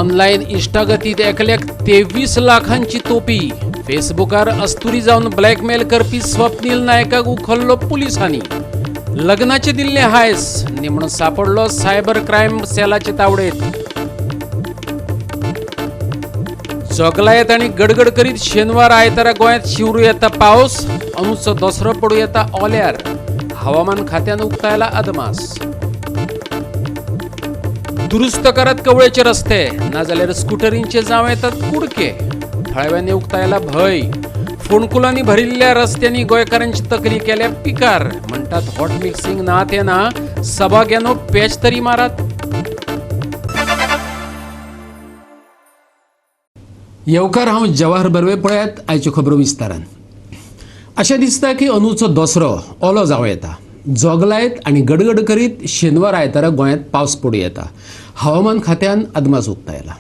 Online इश्टागतीत एकल्याक 23 लाखांची तोपी. फेसबुकार अस्तुरी जावन ब्लॅकमेल करपी स्वप्नील नायकाक उखल्लो पुलिसांनी. लग्नाचे दिल्ले हायस निमण सापडलो सायबर क्रायम सेलाचे तावडेत. जोगलायत आणि गडगड करीत शेनवार आयतारा गोंयांत शिवरू येता पावस. अंशचो दसरो पडू येता ओल्यार. हवामान खात्यान उक्तायला अदमास. दुरुस्त करात कवळेचे रस्ते नाजाल्यार स्कूटरींचे जाव येतात कुडके. थळाव्यांनी उक्तायला भय. फोणकुलांनी भरिल्ल्या रस्त्यांनी गोंयकारांची तकली केल्या पिकार. म्हणतात हॉट मिक्सिंग ना ते ना सभा घेनो पॅच तरी मारात. येवकार हांव जवाहर बर्वे. पळयात आयच्यो खबरो विस्तारान. अशें दिसता की अंदूचो दसरो ओलो जावं येता. जोगलायत आनी गडगड करीत शेनवार आयतारा गोंयांत पावस पडूं येता. हवामान खात्यान अदमास उक्तायला.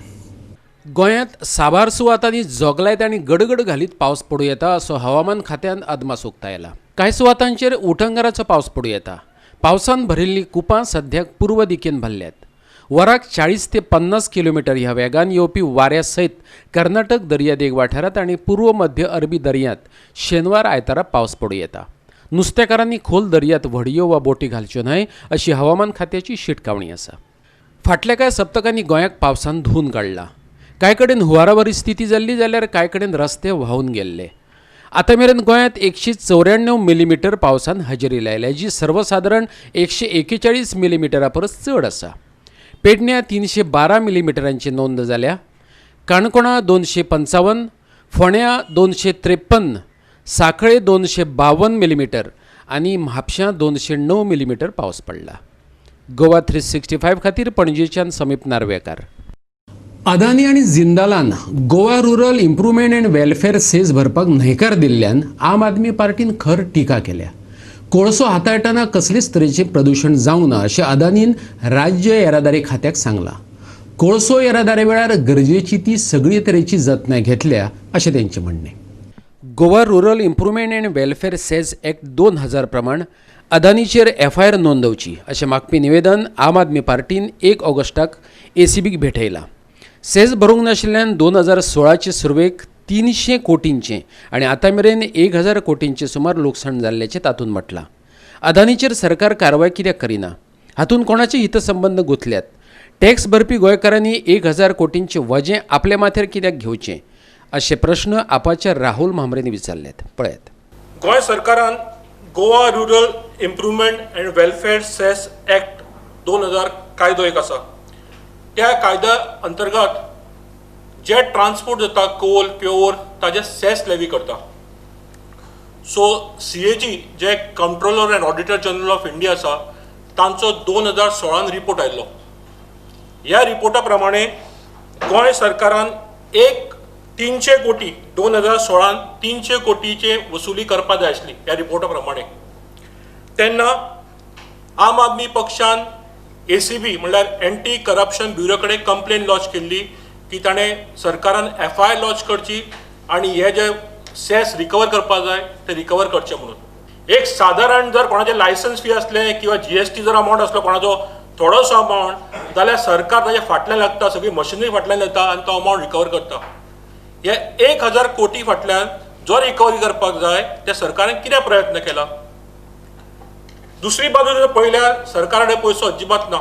गोंयांत साबार सुवातांनी जोगलायत आनी गडगड घालीत पावस पडूं येता असो हवामान खात्यान अदमास उक्तायला. कांय सुवातांचेर उटंगराचो पावस पडूं येता. पावसान भरिल्लीं कुपां सद्याक पूर्व दिकेन भरल्यात. वराक 40 ते 50 किलोमीटर ह्या वेगान येवपी वाऱ्या सयत कर्नाटक दर्यादेग वाठारांत आनी पूर्व मध्य अरबी दर्यांत शेनवार आयतारा पावस पडूं येता. नुस्तेकारांनी खोल दर्यांत व्हडयो वा बोटी घालच्यो न्हय अशी हवामान खात्याची शिटकावणी आसा. फाटल्या कांय सप्तकांनी गोंयाक पावसान धुवन काडला. कांय कडेन हुंवारावरी स्थिती जाल्ली जाल्यार कांय कडेन रस्ते व्हांवून गेल्ले. आतां मेरेन गोंयांत 194 मिलीमीटर पावसान हजेरी लायल्या जी सर्वसाधारण 141 मिलीमिटरा परस चड आसा. पेडण्यां 312 मिलीमिटरांची नोंद जाल्या. काणकोणा 255, फोंड्यां 253, सांखळे 252 मिलीमीटर आनी म्हापश्यां 209 मिलीमीटर पावस पडला. गोवा 365 खातीर पणजेच्यान समीप नार्वेकार. अदानी आनी जिंदालान Goa rural improvement and welfare cess भरपाक न्हयकार दिल्ल्यान आम आदमी पार्टीन खर टिका केल्या. कोळसो हाताळटना कसलेच तरेचे प्रदूषण जावंक ना अशें अदानीन राज्य येरादारी खात्याक सांगलां. कोळसो येरादारी वेळार गरजेची ती सगळी तरेची जतनाय घेतल्या अशें तेंचें म्हणणें. Goa rural improvement and welfare cess act 2000 प्रमाण अदानीचेर FIR नोंदवची अशें मागपी निवेदन आम आदमी पार्टीन 1 ऑगस्टाक ACBक भेटयलां. सेस भरूंक नाशिल्ल्यान 2016चे सुरवेक 300 कोटींचे आनी आतां मेरेन 1000 कोटींचे सुमार लुकसाण जाल्ल्याचें तातूंत म्हटलां. अदानीचेर सरकार कारवाय कित्याक करिना? हातूंत कोणाचे हितसंबंद गुंथल्यात? टॅक्स भरपी गोंयकारांनी 1000 कोटींचें वजें आपल्या माथ्यार कित्याक घेवचें अशे प्रश्न आपाच्या राहुल मांद्रेंनी विचारल्यात. पळयात. गोंय सरकारान Goa rural improvement and welfare cess act 2000 कायदो एक आसा. त्या कायद्या अंतर्गत जे ट्रान्सपोर्ट जाता कोल प्योर ताजे सेस लेवी करता. सो CAG जे controller and auditor general of India आसा तांचो 2016 रिपोर्ट आयिल्लो. ह्या रिपोर्टा प्रमाणे गोंय सरकारान 300 कोटी 2016 300 कोटीचे वसुली करपाक जाय आसली ह्या रिपोर्टा प्रमाणे. तेन्ना आम आदमी पक्षान ACB म्हणल्यार एंटी करप्शन ब्युरो कडेन कंप्लेन लॉन्च केल्ली की ताणें सरकारान FIR लॉन्च करची आनी हे जे सेस रिकवर करपाक जाय ते रिकवर करचे म्हणून. एक साधारण जर कोणाचें लायसन्स फी असलें किंवा GST जर अमावंट असलो कोणाचो थोडोसो अमावंट जाल्यार सरकार ताजे फाटल्यान लागता, सगळी मशिनरी फाटल्यान येता आनी तो अमावंट रिकवर करता. हे 1000 कोटी फाटल्यान जो रिकवरी करपाक जाय ते सरकारान कितें प्रयत्न केला? दुसरी बाजू जर पळयल्यार सरकारा कडेन पयसो अजिबात ना.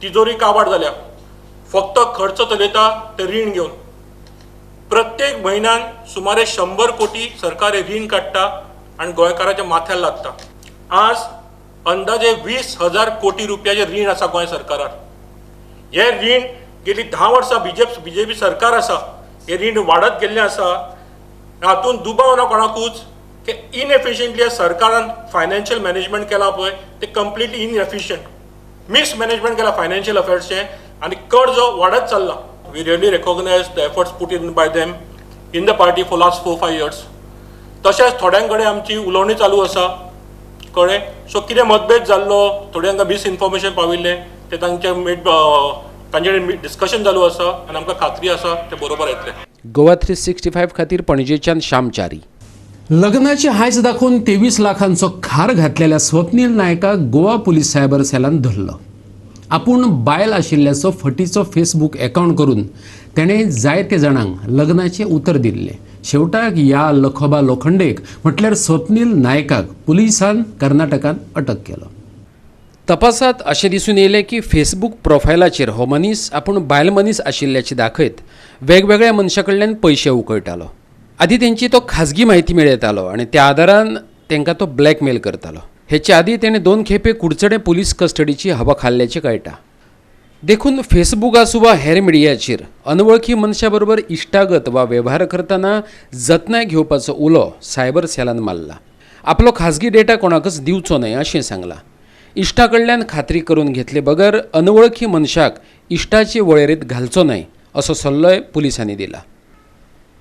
तिजोरी काबाड जाल्या. फक्त खर्च चलयता ते रीण घेवन. प्रत्येक म्हयन्यान सुमारे 100 कोटी सरकार रीण काडटा आनी गोंयकाराच्या माथ्यार लागता. आज अंदाजे 20,000 कोटी रुपयाचें रीण आसा गोंय सरकारार. हे रीण गेली 10 वर्सां BJP सरकार आसा. हे रीण वाडत गेल्लें आसा. हातूंत दुबाव ना कोणाकूच की इनएफिशियंटली सरकारान फायनान्शियल मॅनेजमेंट केला पळय ते कंप्लिटली इनएफिशियंट. मिसमॅनेजमेंट केला फायनान्शियल अफेर्सचें आनी कर्ज वाडत चल्ला. We really recognise the efforts put in by them in the party for last 4-5 years. तशेंच थोड्यां कडेन आमची उलोवणी चालू आसा कळ्ळें. सो कितें मतभेद जाल्लो, थोड्यांक मिसइन्फॉर्मेशन पाविल्लें ते तांचे डिस्कशन चालू आसा आनी आमकां खात्री आसा ते बरोबर येतलें. गोवा 365 खातीर पणजेच्यान श्यामचारी. लग्नाचे हायस दाखवून 23 लाखांचो खार घातलेल्या स्वप्नील नायकाक गोवा पुलीस सायबर सेलान धरलो. आपूण बायल आशिल्ल्याचो फटीचो फेसबूक अकाउंट करून तेणें जायते जाणांक लग्नाचें उतर दिल्लें. शेवटाक ह्या लखोबा लोखंडेक म्हटल्यार स्वप्नील नायकाक पुलिसान कर्नाटकांत अटक केलो. तपासात अशें दिसून येयलें की फेसबूक प्रोफायलाचेर हो मनीस आपूण बायल मनीस आशिल्ल्याची दाखयत वेगवेगळ्या मनशां कडल्यान पयशे उकळटालो. आदी तेंची तो खाजगी म्हायती मेळयतालो आनी त्या आदारान तांकां तो ब्लॅकमेल करतालो. हेचे आदी तेणें 2 खेपे कुडचडें पुलीस कस्टडीची हवा खाल्ल्याचें कळटा. देखून फेसबूक आसूं वा हेर मिडियाचेर अनवळखी मनशा बरोबर इश्टागत वा वेव्हार करतना जतनाय घेवपाचो उलो सायबर सेलान मारला. आपलो खाजगी डेटा कोणाकच दिवचो न्हय अशें सांगलां. इश्टा कडल्यान खात्री करून घेतले बगर अनवळखी मनशाक इश्टाचे वळेरेंत घालचो न्हय असो सल्लोय पुलिसांनी दिला.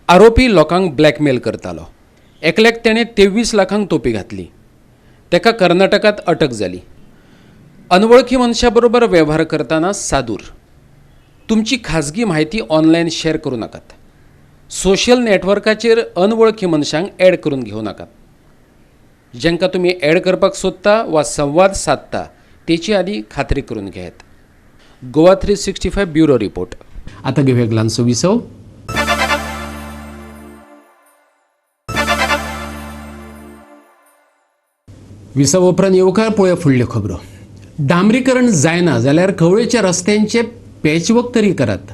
आरोपी लोकांक ब्लॅकमेल करतालो. एकल्याक तेणें 23 लाखांक तोपी घातली. तेका कर्नाटकांत अटक जाली. अनवळखी मनशा बरोबर वेव्हार करतना सादूर. तुमची खाजगी म्हायती ऑनलायन शेअर करूं नाकात. सोशल नेटवर्काचेर अनवळखी मनशांक ॲड करून घेवं नाकात. जांकां तुमी ॲड करपाक सोदता वा संवाद सादता तेची आदी खात्री करून घेयात. Goa 365 bureau report. आतां घेवया एक ल्हानसो विसव. विसव उपरांत येवकार पळोवया फुडल्यो खबरो. डांबरीकरण जायना जाल्यार कवळेच्या रस्त्यांचे पॅचवर्क तरी करात.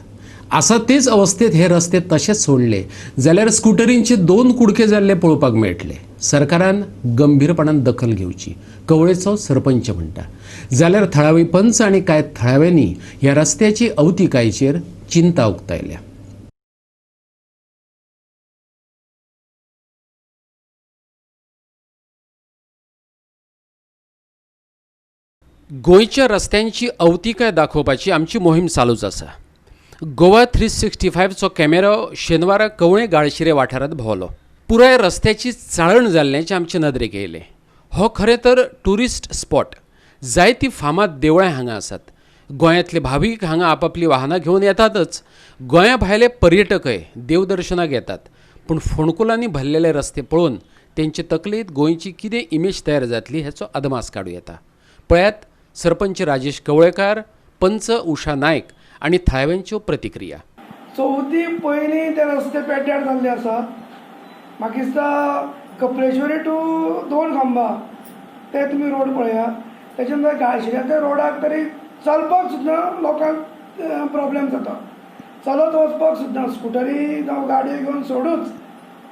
आसा तेच अवस्थेत हे रस्ते तशेंच सोडले जाल्यार स्कुटरींचे 2 कुडके जाल्ले पळोवपाक मेळटले. सरकारान गंभीरपणान दखल घेवची कवळेचो सरपंच म्हणटा. जाल्यार थळावी पंच आनी कांय थळाव्यांनी ह्या रस्त्याची अवतिकायेचेर चिंता उक्तायल्या. गोंयच्या रस्त्यांची अवतिकाय दाखोवपाची आमची मोहीम चालूच आसा. गोवा 365चो कॅमेरो शेनवारा कवळे गाळशिरे वाठारांत भोंवलो. पुराय रस्त्याची चाळण जाल्ल्याचें आमचे नदरेक येयलें. हो खरें तर ट्युरिस्ट स्पॉट. जायतीं फामाद देवळां हांगा आसात. गोंयांतले भावीक हांगा आपापलीं वाहनां घेवन येतातच. गोंया भायले पर्यटकय देवदर्शनाक येतात. पूण फोंडकुलांनी भरलेले रस्ते पळोवन तेंचे तकलेंत गोंयची कितें इमेज तयार जातली हेचो अदमास काडूं येता. पळयात सरपंच राजेश कवळेकार, पंच उशा नायक आनी थळाव्यांच्यो प्रतिक्रिया. चवथी पयलीं ते रस्ते पेड्ड्यार जाल्ले आसात. म्हाका दिसता कपलेश्वरी टू 2 खांबा ते तुमी रोड पळयात. तेच्या नंतर गाळशिऱ्याच्या रोडाक तरी चलपाक सुद्दां लोकांक प्रॉब्लेम जाता. चलत वचपाक सुद्दां स्कुटरी जावं गाडयो घेवन सोडूच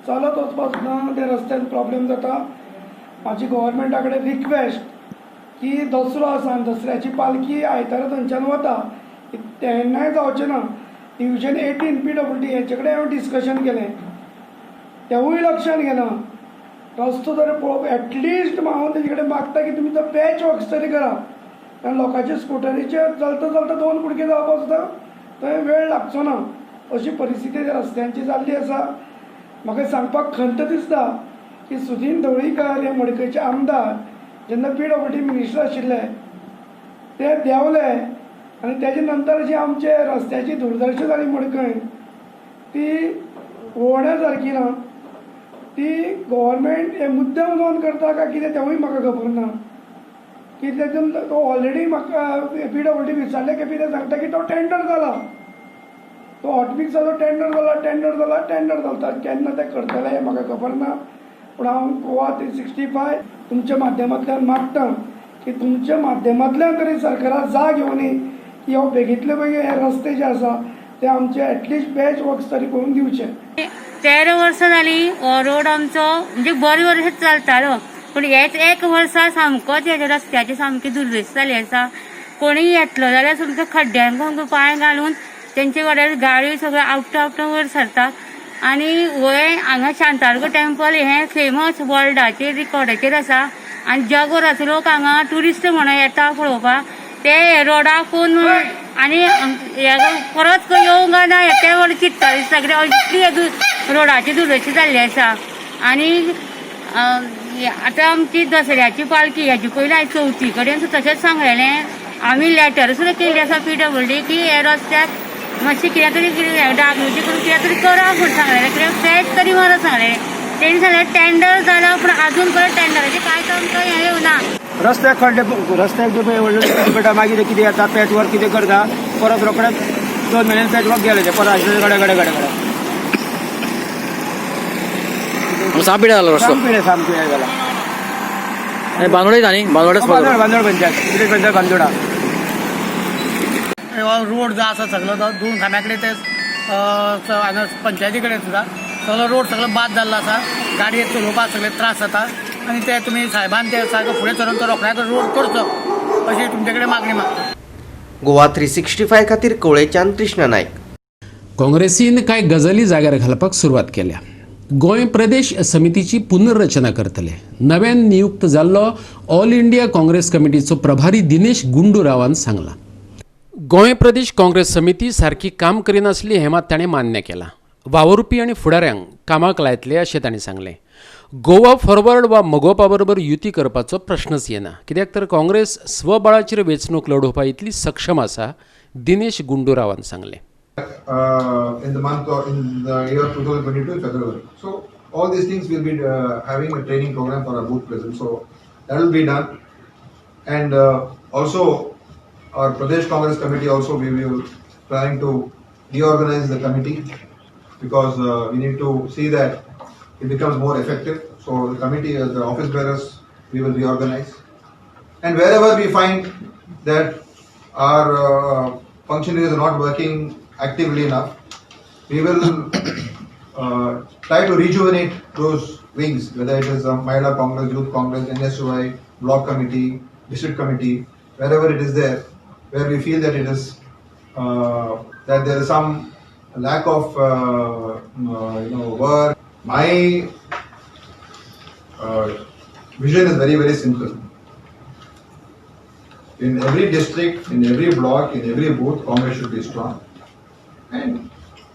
चलत वचपाक सुद्दां ते रस्त्यान प्रॉब्लेम जाता. म्हाजी गव्हर्मेंटा कडेन रिक्वेस्ट की दसरो आसा आनी दसऱ्याची पालखी आयतारा थंयच्यान वता तेन्नाय जावचें ना. डिव्हिजन 18 PWD हेचे कडेन हांवें डिस्कशन केलें. तेवूय लक्षांत घेना. रस्तो तरी पळोवप एटलिस्ट हांव तेजे कडेन मागता की तुमी तो पॅच वर्क्स तरी करा. कारण लोकांचे स्कुटरीचेर चलता चलता 2 कुडके जावपाक सुद्दां थंय वेळ लागचो ना अशी परिस्थिती त्या रस्त्यांची जाल्ली आसा. म्हाका सांगपाक खंत दिसता की सुदीन ढवळीकर हे मडकयचे आमदार जेन्ना PWD मिनिस्टर आशिल्ले ते देंवले आनी तेजे नंतर जी आमचे रस्त्याची दुर्दशा जाली मडकय ती पळोवण्या सारकी ना. ती गव्हर्मेंट हे मुद्दम जावन करता काय कितें तेवूय म्हाका खबर ना. की तेतून तो ऑलरेडी म्हाका PWD विचारले की ते सांगता की तो टेंडर जाला. तो हॉटमिक्साचो टेंडर जाला केन्ना ते करतले हें म्हाका खबर ना. पूण हांव गोवा 365 तुमच्या माध्यमांतल्यान मागता की तुमच्या माध्यमांतल्यान तरी सरकाराक जाग घेवन की हो बेगींतले बेगीन हे रस्ते जे आसा ते आमचे एटलिस्ट पॅच वर्क्स तरी करून दिवचे. 13 वर्सां जालीं हो रोड आमचो म्हणजे बरे वर्स चलतालो. पूण हेच 1 वर्सा सामकोच हेच्या रस्त्याची सामकी दुर्दशा जाली आसा. कोणीय येतलो जाल्यार सामको खड्ड्यांक पांय घालून तेंचे कडेन गाडयो सगळ्यो आवट वयर सरता. आनी वय हांगा शांतादुर्गा टेंपल हें फेमस वर्ल्डाचेर रिकॉर्डाचेर आसा आनी जगभराचो लोक हांगा ट्युरिस्ट म्हणून येता पळोवपाक. ते रोडाक कोण आनी परत येवंक ना ते व्हड चिंतता दिसता कित्याक इतली रोडाची दुर्दशा जाल्ली आसा. आनी आतां आमची दसऱ्याची पालखी हेजे पयलीं आयज चवथी कडेन तशेंच सांगलेलें. आमी लेटर सुद्दां केल्ली आसा PWD की हे रस्त्याक मातशें कितें तरी डागडुजी करून कितें तरी करा म्हूण सांगलेलें. कित्याक पॅच तरी मारत सांगलेलें. तेणी सांगलें टेंडर जाला पूण आजून पर्यंत टेंडराचें कांयच आमकां हें येवना. रस्त्याक खड्डे रस्त्याक जे पळय व्हडले पेटा मागीर कितें येता पॅच वर्क कितें करता परत रोखडेच 2 म्हयन्यान पॅच वर्क गेले परत आयचे गडे गडे गडे गडे सामपिडे जालो रस्तो सामकी हें जाला बांदोडे न्ही बांदोडेच बांदोड पंचायत कितें पंचायत बांदोडा रोड जो आसा सगळो तो 2 खांब्याकडे ते पंचायती कडेन सुद्दां सगळो रोड सगळो बाद जाल्लो आसा गाडये चलोवपाक सगळे त्रास जाता आनी ते तुमी साहेबान ते सारको फुडें चलून तो रोखड्याच रोड करचो अशी तुमचे कडेन मागणी मागता. गोवा 365 खातीर कवळेच्यान कृष्ण नायक. काँग्रेसीन कांय गजाली जाग्यार घालपाक सुरवात केल्या. गोंय प्रदेश समितीची पुनर्रचना करतले. नव्यान नियुक्त जाल्लो ऑल इंडिया काँग्रेस कमिटीचो प्रभारी दिनेश गुंडूरावान सांगला. गोंय प्रदेश काँग्रेस समिती सारकी काम करिनासली हें मात ताणें मान्य केलां. वावुरपी आनी फुडाऱ्यांक कामाक लायतले अशें ताणें सांगलें. गोवा फॉरवर्ड वा मोगोपा बरोबर युती करपाचो प्रश्नच येना, कित्याक तर काँग्रेस स्वबळाचेर वेंचणूक लडोवपा इतली सक्षम आसा, दिनेश गुंडूरावान सांगलें. In the year 2022 February. So all these things will be having a training program for our booth president. So that will be done. And also our Pradesh Congress committee also we will planning to reorganize the committee because we need to see that it becomes more effective. So the committee, the office bearers, we will reorganize. And wherever we find that our functionaries are not working actively enough, we will try to rejuvenate those wings, whether it is Mahila Congress, Youth Congress, NSUI, Block Committee, District Committee, wherever it is there, where we feel that it is that there is some lack of work. My vision is very, very simple. In every district, in every block, in every booth, Congress should be strong. And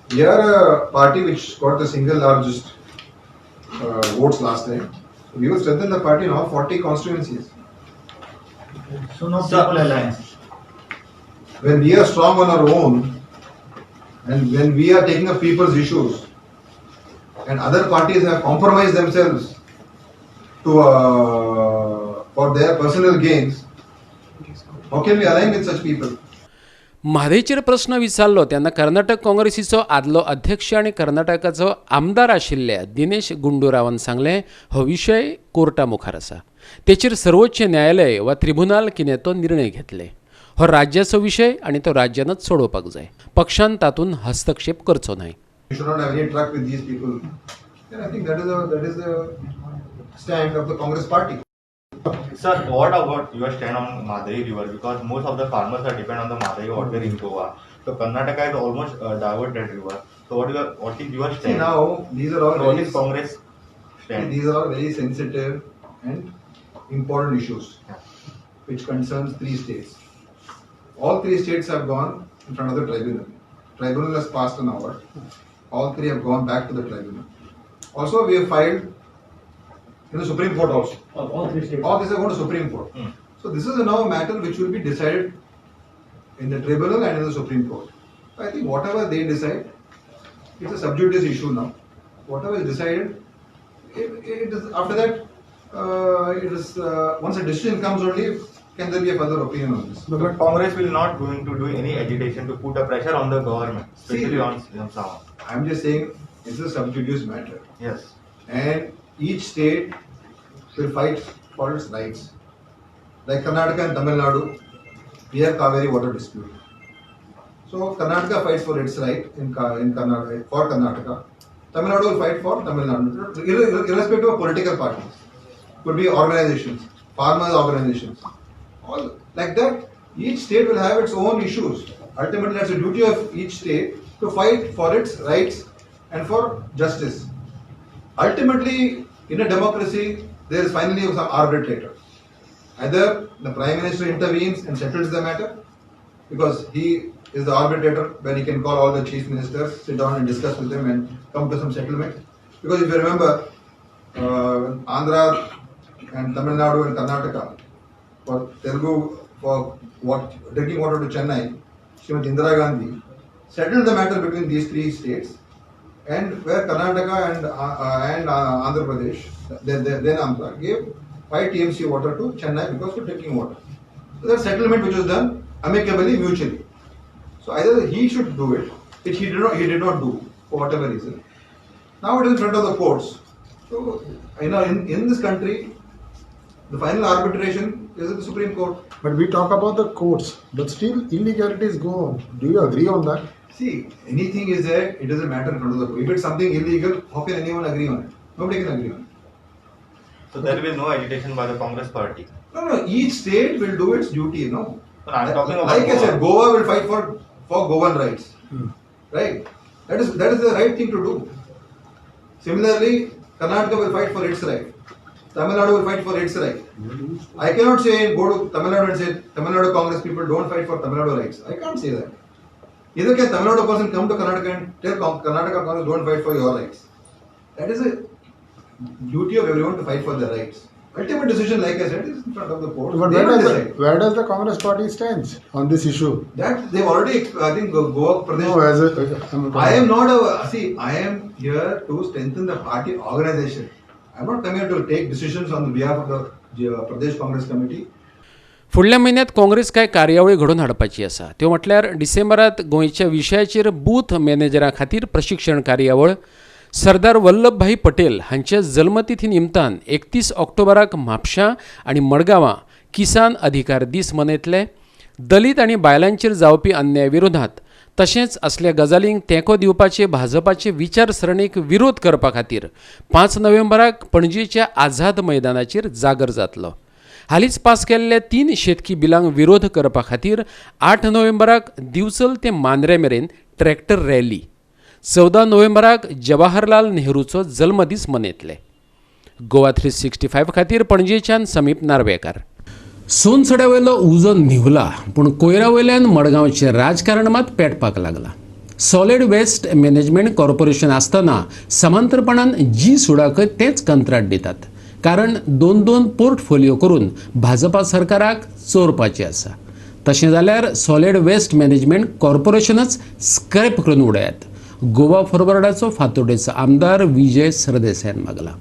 we are a party which got the single largest votes last time. We will strengthen the party in all 40 constituencies. So no people alliance. When we are strong on our own, and when we are taking up people's issues, and other parties have compromised themselves to for their personal gains, how can we align with such people? म्हादयचेर प्रस्न विचारलो तेन्ना कर्नाटक काँग्रेसीचो आदलो अध्यक्ष आनी कर्नाटकाचो आमदार आशिल्ल्या दिनेश गुंडूरावान सांगलें हो विशय कोर्टा मुखार आसा. तेचेर सर्वोच्च न्यायालय वा ट्रिब्युनल कितें तो निर्णय घेतले. हो राज्याचो विशय आनी तो राज्यानच सोडोवपाक जाय. पक्षान तातूंत हस्तक्षेप करचो न्हय. We should not have any truck with these people. And I think that is the stand of the Congress party. Sir, what about your stand on Madai River? Because most of the farmers are depend on the Madai water in Goa. So Karnataka is almost divert that river. So what is your See, stand? now these are all What is Congress stand? these are all very sensitive and important issues which concerns 3 states. All 3 states have gone in front of the tribunal. Tribunal has passed an order. All 3 have gone back to the tribunal. Also, we have filed in the Supreme Court also. All 3 states. All these are going to Supreme Court. So this is now a matter which will be decided in the tribunal and in the Supreme Court. I think whatever they decide, it's a sub judice issue now. Whatever is decided, it is after that. It is once a decision comes only, can there be a further opinion on this? But Congress will not going to do any agitation to put a pressure on the government, especially on Sama. I'm just saying it's a sub judice matter, Yes. and each state will fight for its rights. Like Karnataka and Tamil Nadu, we have Kaveri water dispute. So Karnataka fights for its right in Karnataka for Karnataka. Tamil Nadu will fight for Tamil Nadu, irrespective of political parties. Could be organizations, farmers organizations, all like that. Each state will have its own issues. Ultimately, that's the duty of each state to fight for its rights and for justice. Ultimately, in a democracy, there is finally some arbitrator. Either the Prime Minister intervenes and settles the matter, because he is the arbitrator where he can call all the chief ministers, sit down and discuss with them and come to some settlement. Because if you remember, Andhra and Tamil Nadu and Karnataka, for Telugu, for drinking water to Chennai, Srimati Indira Gandhi settled the matter between these 3 states, and where Karnataka and Andhra Pradesh, then Andhra, gave 5 TMC water to Chennai because for drinking water. So that settlement which was done amicably, mutually. So either he should do it, which he did not do for whatever reason. Now it is in front of the courts. So in this country, the final arbitration is at the Supreme Court. But we talk about the courts, but still illegalities go on. Do you agree on that? See, anything is there, it is a matter in front of the court. If it's something illegal, how can anyone agree on it? Nobody can agree on it. So there will be no agitation by the Congress party. No, each state will do its duty, no? No, I'm talking about like I said, Goa. Goa will fight for Goan rights. Right? That is the right thing to do. Similarly, Karnataka will fight for its right. Tamil Nadu will fight for its right. I cannot go to Tamil Nadu and say, Tamil Nadu Congress people don't fight for Tamil Nadu rights. I can't say that. Either can Tamil Nadu person come to Karnataka and tell Karnataka Congress don't fight for your rights. That is a duty of everyone to fight for their rights. Ultimate decision, like I said, is in front of the court. But They will decide. where does the Congress party stand on this issue? That they've already, I think, Goa Pradesh. No, I am not I am here to strengthen the party organization. I am not coming here to take decisions on behalf of the Pradesh Congress Committee. फुडल्या म्हयन्यांत काँग्रेस कांय कार्यावळी घडोवन हाडपाची आसा त्यो म्हटल्यार डिसेंबरांत गोंयच्या विशयाचेर बूथ मॅनेजरां खातीर प्रशिक्षण कार्यावळ, सरदार वल्लभभाई पटेल हांच्या जल्मतिथी निमतान 31 ऑक्टोबराक म्हापशां आनी मडगांवां किसान अधिकार दीस मनयतले, दलीत आनी बायलांचेर जावपी अन्याया विरोधांत तशेंच असल्या गजालींक तेंको दिवपाचे भाजपाचे विचारसरणीक विरोध करपा खातीर 5 नोव्हेंबराक पणजेच्या आझाद मैदानाचेर जागर जातलो. हालींच पास केल्ल्या 3 शेतकी बिलांक विरोध करपा खातीर 8 नोव्हेंबराक दिवचल ते मांद्रे मेरेन ट्रॅक्टर रॅली, 14 नोव्हेंबराक जवाहरलाल नेहरूचो जल्मदीस मनयतले. गोवा 365 खातीर पणजेच्यान समीप नार्वेकार. सोनसड्यावेलो उजो न्हिवला पूण कोयरावयल्यान मडगांवचें राजकारण मात पेटपाक लागला. सॉलिड वेस्ट मॅनेजमेंट कॉर्पोरेशन आसतना समांतरपणान जी सुडाकय तेच कंत्राट दितात. कारण 2 पोर्टफोलिओ करून भाजपा सरकाराक चोरपाचें आसा. तशें जाल्यार सॉलिड वेस्ट मॅनेजमेंट कॉर्पोरेशनच स्क्रॅप करून उडयात. गोवा फॉरवर्डाचो फातोडेचो आमदार विजय सरदेसायान मागला.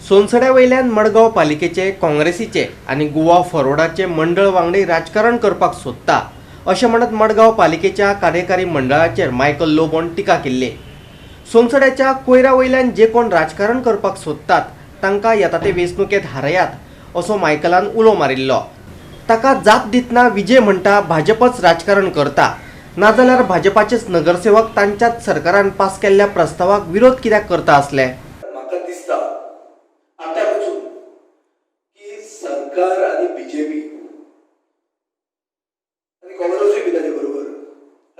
सोनसड्या वयल्यान मडगांव पालिकेचे काँग्रेसीचे आनी गोवा फॉरवर्डाचे मंडळ वांगडी राजकारण करपाक सोदता अशें म्हणत मडगांव पालिकेच्या कार्यकारी मंडळाचेर मायकल लोबोन टिका केल्ली. सोनसड्याच्या कोयरा वयल्यान जे कोण राजकारण करपाक सोदतात तांकां येता ते वेंचणुकेंत हारयात असो मायकलान उलो मारिल्लो. ताका जाप दितना विजय म्हणटा भाजपच राजकारण करता, नाजाल्यार भाजपाचेच नगरसेवक तांच्याच सरकारान पास केल्ल्या प्रस्तावाक विरोध कित्याक करता आसले. म्हाका दिसता आतां पसून की सरकार आनी बीजेपी आनी काँग्रेसूय बी ताचे बरोबर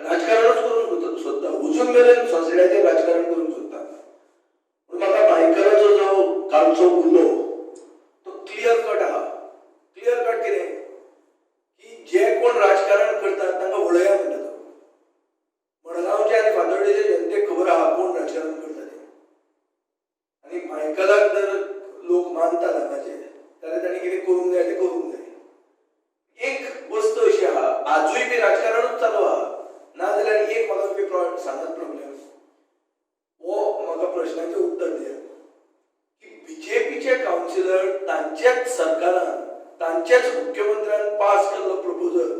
राजकारणच करून सोदता. वचून मेरेन सोंसड्याचेर राजकारण करून सोदता. पूण म्हाका मायकलाचो जो कालचो उलो तो क्लियर कट आहा. क्लियर कट कितें की जे कोण राजकारण करतात तांकां वळया म्हणटा तो. मडगांवचे आनी फातोर्डेचे जनतेक खबर आहा कोण राजकारण करता ते. आनी मायकलाक जर लोक मानतात हांगाचे जाल्यार ताणें कितें करूंक जाय तें करूंक जाय. एक वस्त अशी आहा, आजूय बी राजकारणूच चालू आहा. नाजाल्यार एक म्हाका तुमी सांगात प्रॉब्लेम हो म्हाका प्रश्नाचें उत्तर दियात की बीजेपीचे कावन्सिलर तांच्याच सरकारान तांच्याच मुख्यमंत्र्यान पास केल्लो प्रपोजल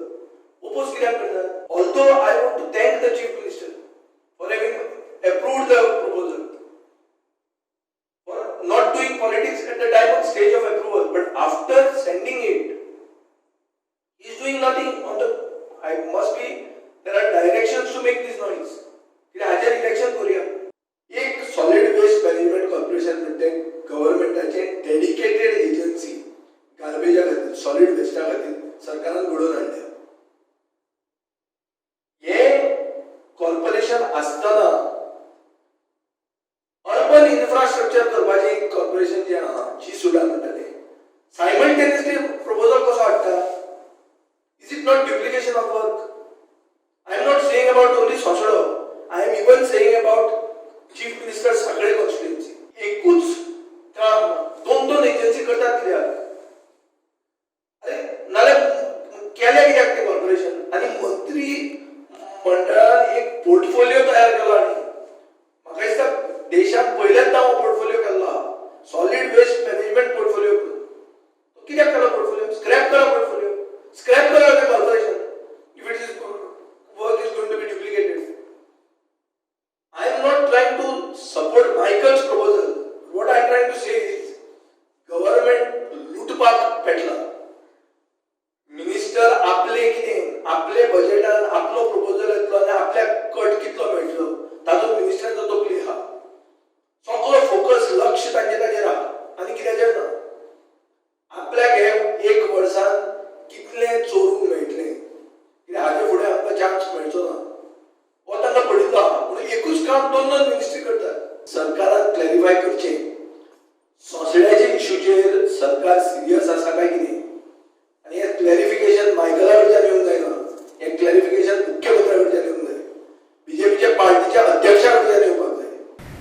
ओपोज कित्याक करतात. Although I want to thank the chief minister for having approved the proposal, for not doing politics at the time of stage of approval, but after sending it, he is doing nothing on the. I must be. There are directions to make this noise. हाजेर election करूया. एक solid waste management corporation म्हणते गव्हर्नमेंटाचे dedicated agency गार्बेजा खातीर solid Vista खातीर सरकारान घडोवन हाडल्या. हे कॉर्पोरेशन आसतना अर्बन इन्फ्रास्ट्रक्चर करपाचें एक कॉर्पोरेशन जें आहा जी सुडा म्हणटाले सायमल्टेनियसली प्रपोजल कसो हाडटा. Is it not duplication of work? I am not saying about only सोसडो. I am even saying about chief minister सगळे कॉन्स्टिट्युएन्सी. एकूच काम 2 एजन्सी करतात कित्याक? अरे नाल्यार केले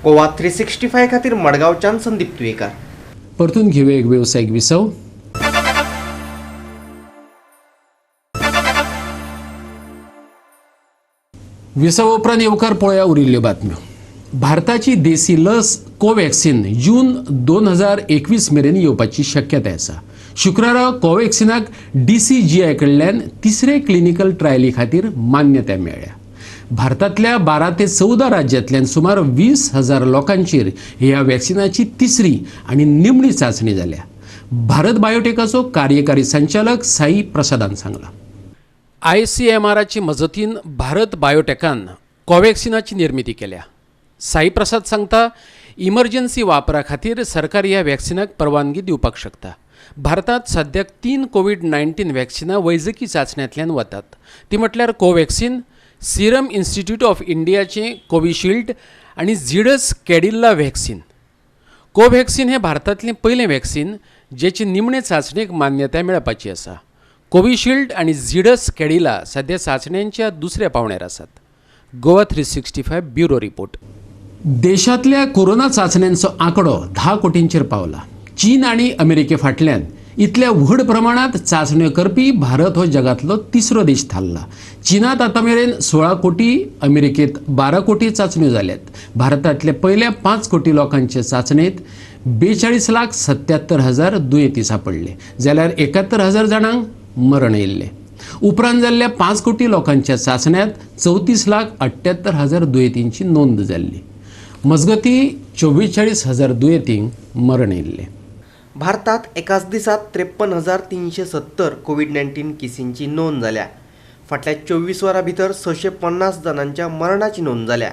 गोवा 365 खातीर मडगांवच्यान संदीप तुयेकार. परतून घेऊया एक व्यावसायिक विसव. विसव उपरांत येवकार पळोवया उरिल्ल्यो बातम्यो. भारताची देसी लस कोव्हॅक्सिन जून 2021 मेरेन येवपाची शक्यताय आसा. शुक्रारा कोव्हॅक्सिनाक DCGI कडल्यान तिसरे क्लिनिकल ट्रायली खातीर मान्यताय मेळ्ळ्या. भारतांतल्या 12 ते 14 राज्यांतल्यान सुमार 20,000 लोकांचेर ह्या वॅक्सिनाची तिसरी आनी निमणी चांचणी जाल्या. भारत बायोटेकाचो कार्यकारी संचालक साई प्रसादान सांगला. ICMRची मजतीन भारत बायोटेकान कोव्हॅक्सिनाची निर्मिती केल्या. साई प्रसाद सांगता, इमर्जन्सी वापरा खातीर सरकार ह्या वॅक्सिनाक परवानगी दिवपाक शकता. भारतांत सद्याक 3 कोविड-19 वॅक्सिनां वैजकी चांचण्यांतल्यान वतात. ती म्हटल्यार कोव्हॅक्सिन, सिरम इन्स्टिट्यूट ऑफ इंडियाचें कोविशिल्ड आनी झिडस कॅडिल्ला वॅक्सिन. कोव्हॅक्सिन हें भारतांतलें पयलें वॅक्सिन जेची निमणे चांचणेक मान्यताय मेळपाची आसा. कोविशिल्ड आनी झिडस कॅडिला सध्या चांचण्यांच्या दुसऱ्या पावंड्यार आसात. Goa 365 bureau report. देशांतल्या कोरोना चांचण्यांचो आंकडो 10 कोटींचेर पावला. चीन आनी अमेरिके फाटल्यान इतल्या व्हड प्रमाणांत चांचण्यो करपी भारत हो जगांतलो तिसरो देश थारला. चीनांत आतां मेरेन 16 कोटी, अमेरिकेंत 12 कोटी चांचण्यो जाल्यात. भारतांतल्या पयल्या 5 कोटी लोकांचे चांचणेंत 42,77,000 दुयेंती सांपडले, जाल्यार 71,000 जाणांक मरण येयल्लें. उपरांत जाल्ल्या 5 कोटी लोकांच्या चांचण्यांत 34,78,000 दुयेंतींची नोंद जाल्ली. मजगतीं 44,000 दुयेंतींक मरण येयल्लें. भारतात एकाच दिसात 53,370 कोविड-19 केसींची नोंद जाल्या. फाटल्या 24 वरां भितर 650 जणांच्या मरणाची नोंद जाल्या,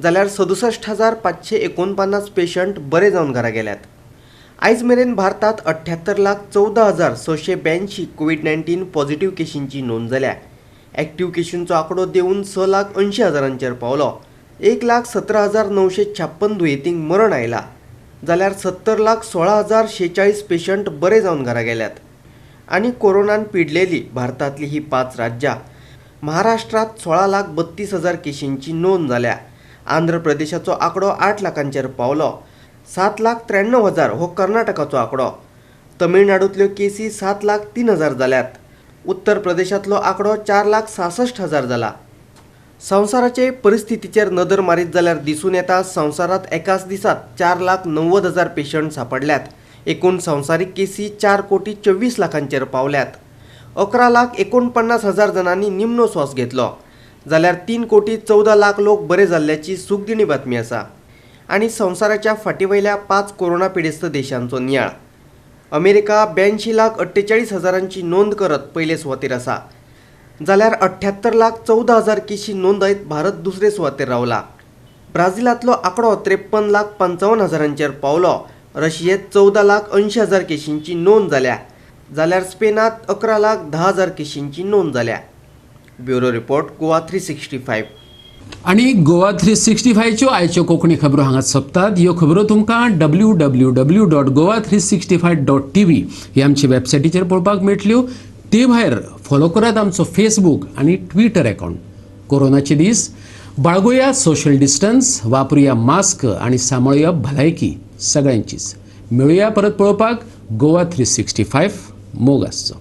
जाल्यार 67,549 पेशंट बरे जावन घरा गेल्यात. आयज मेरेन भारतात 78,14,682 कोविड-19 पॉझिटिव्ह केशींची नोंद जाल्या. एक्टिव्ह केशींचो आंकडो देंवन 6,80,000 पावलो. 1,17,956 दुयेंतींक मरण आयला, जाल्यार 70,16,046 पेशंट बरे जावन घरा गेल्यात. आनी कोरोनान पिडलेली भारतांतली ही 5 राज्यां. महाराष्ट्रांत 16,32,000 केशींची नोंद जाल्या. आंध्र प्रदेशाचो आंकडो 8 लाखांचेर पावलो. 7,93,000 हो कर्नाटकाचो आंकडो. तमिळनाडूंतल्यो केसी 7,03,000 जाल्यात. उत्तर प्रदेशांतलो आंकडो 4,66,000 जाला. संवसाराचे परिस्थितीचेर नदर मारीत जाल्यार दिसून येता संवसारांत एकाच दिसात 4,90,000 पेशंट सांपडल्यात. एकूण संवसारीक केसी 4,24,00,000 पावल्यात. 11,49,000 जणांनी निमणो स्वास घेतलो, जाल्यार 3,14,00,000 लोक बरे जाल्ल्याची सुखदिणी बातमी आसा. आनी संवसाराच्या फाटीवयल्या 5 कोरोना पिडेस्त देशांचो नियाळ. अमेरिका 82,48,000 नोंद करत पयले सुवातेर आसा, जाल्यार 78,14,000 केशी नोंदयत भारत दुसरे सुवातेर रावला. ब्राझीलांतलो आंकडो 53,55,000 पावलो. रशियेंत 14,80,000 केशींची नोंद जाल्या, जाल्यार स्पेनांत 11,10,000 केशींची नोंद जाल्या. Bureau report, Goa 365. आणि गोवा 365च्यो आयच्यो कोंकणी खबरो हांगा सोंपतात. ह्यो खबरो तुमकां www.goa365.tv ही आमची वेबसायटीचेर पळोवपाक मेळटल्यो. ते भायर फॉलो करात आमचो फेसबूक आनी ट्विटर अकाउंट. कोरोनाचे दीस, बाळगुया सोशल डिस्टन्स, वापरुया मास्क आनी सांबाळुया भलायकी सगळ्यांचीच. मेळुया परत पळोवपाक. गोवा 365 मोग आसचो.